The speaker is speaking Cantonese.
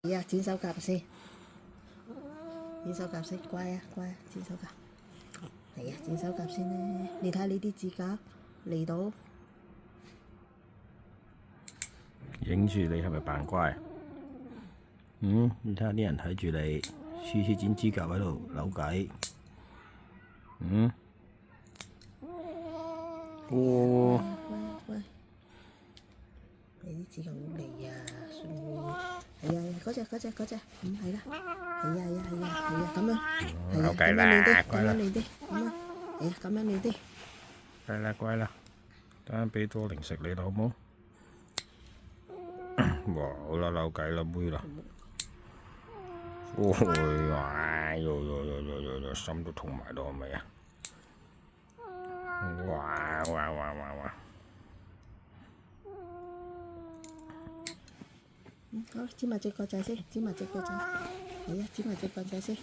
係啊，剪手甲先，剪手甲先，乖啊乖啊，剪手甲。係啊，剪手甲先咧。你睇你啲指甲嚟到，影住你係咪扮乖？你睇下啲人睇住你，次次剪指甲喺度扭計。乖乖。你啲指甲好利啊，孫妹。係啊，嗰隻，係啦。係啊，咁樣。扭計啦，乖啦。咁樣練啲，咁樣。係啊，咁樣練啲。乖啦，等陣俾多零食你啦，好冇？哇，好啦，扭計啦，妹啦。哇！心都痛埋咯，係咪啊？哇！好，剪埋隻角仔先，係啊，剪埋隻角仔先。